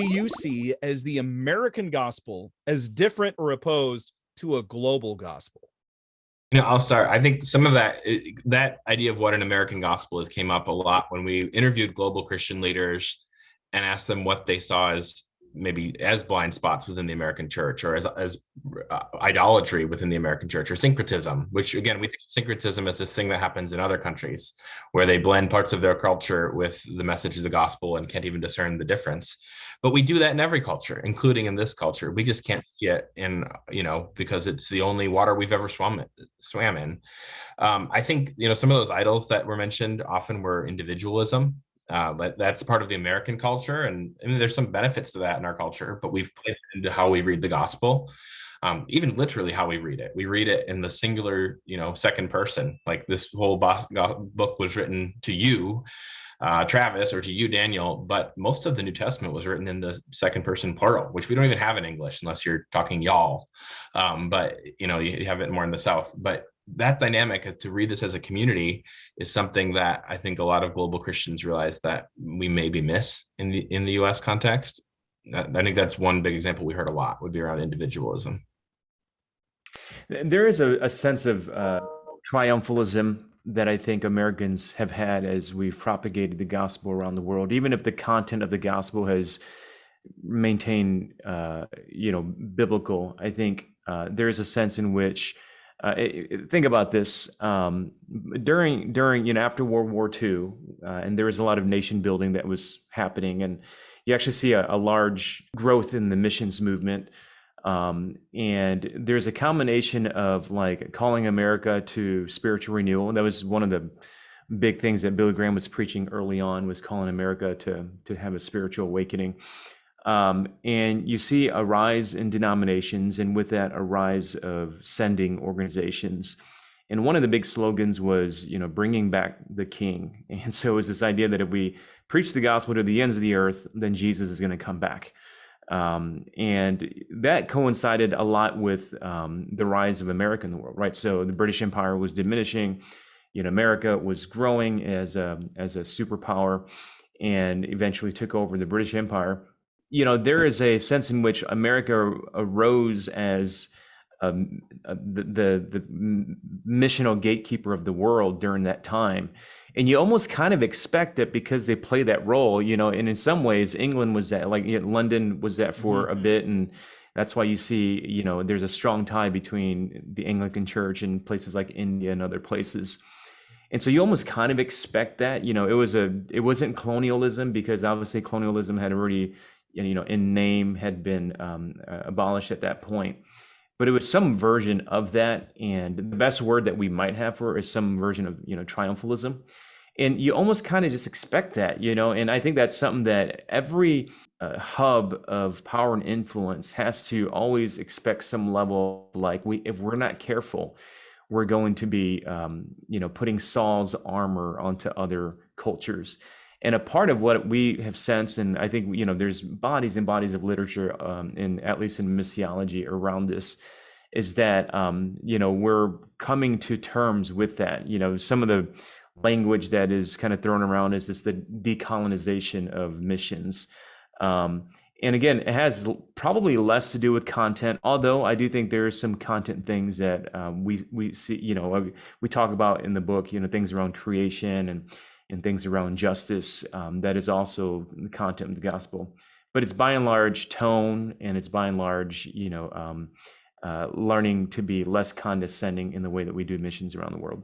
do you see as the American gospel as different or opposed to a global gospel? I'll start. I think some of that idea of what an American gospel is came up a lot when we interviewed global Christian leaders and asked them what they saw as maybe as blind spots within the American church, or as idolatry within the American church, or syncretism, which again, we think syncretism is this thing that happens in other countries where they blend parts of their culture with the message of the gospel and can't even discern the difference. But we do that in every culture, including in this culture. We just can't see it because it's the only water we've ever swam in. I think, some of those idols that were mentioned often were individualism. That's part of the American culture, and there's some benefits to that in our culture, but we've played into how we read the gospel, even literally how we read it. We read it in the singular, second person. Like this whole book was written to you, Travis, or to you, Daniel, but most of the New Testament was written in the second person plural, which we don't even have in English unless you're talking y'all. But you have it more in the South. But that dynamic to read this as a community is something that I think a lot of global Christians realize that we maybe miss in the U.S. context. I think that's one big example we heard a lot would be around individualism. There is a sense of triumphalism that I think Americans have had as we've propagated the gospel around the world, even if the content of the gospel has maintained, biblical. I think there is a sense in which think about this during after World War II, and there was a lot of nation building that was happening, and you actually see a large growth in the missions movement. And there's a combination of like calling America to spiritual renewal. And that was one of the big things that Billy Graham was preaching early on, was calling America to have a spiritual awakening. And you see a rise in denominations, and with that, a rise of sending organizations. And one of the big slogans was, bringing back the King. And so it was this idea that if we preach the gospel to the ends of the earth, then Jesus is going to come back. And that coincided a lot with the rise of America in the world, right? So the British Empire was diminishing, America was growing as a superpower, and eventually took over the British Empire. There is a sense in which America arose as the missional gatekeeper of the world during that time. And you almost kind of expect it because they play that role, and in some ways, England was that, London was that for a bit. And that's why you see, there's a strong tie between the Anglican Church and places like India and other places. And so you almost kind of expect that, it wasn't colonialism, because obviously colonialism had already, in name had been abolished at that point. But it was some version of that, and the best word that we might have for it is some version of, triumphalism. And you almost kind of just expect that, and I think that's something that every hub of power and influence has to always expect some level, like if we're not careful, we're going to be, putting Saul's armor onto other cultures. And a part of what we have sensed, and I think, there's bodies and bodies of literature, at least in missiology around this, is that, we're coming to terms with that. Some of the language that is kind of thrown around is this, the decolonization of missions. And again, it has probably less to do with content, although I do think there are some content things that we see, we talk about in the book, things around creation and things around justice. That is also the content of the gospel. But it's by and large tone, and it's by and large, learning to be less condescending in the way that we do missions around the world.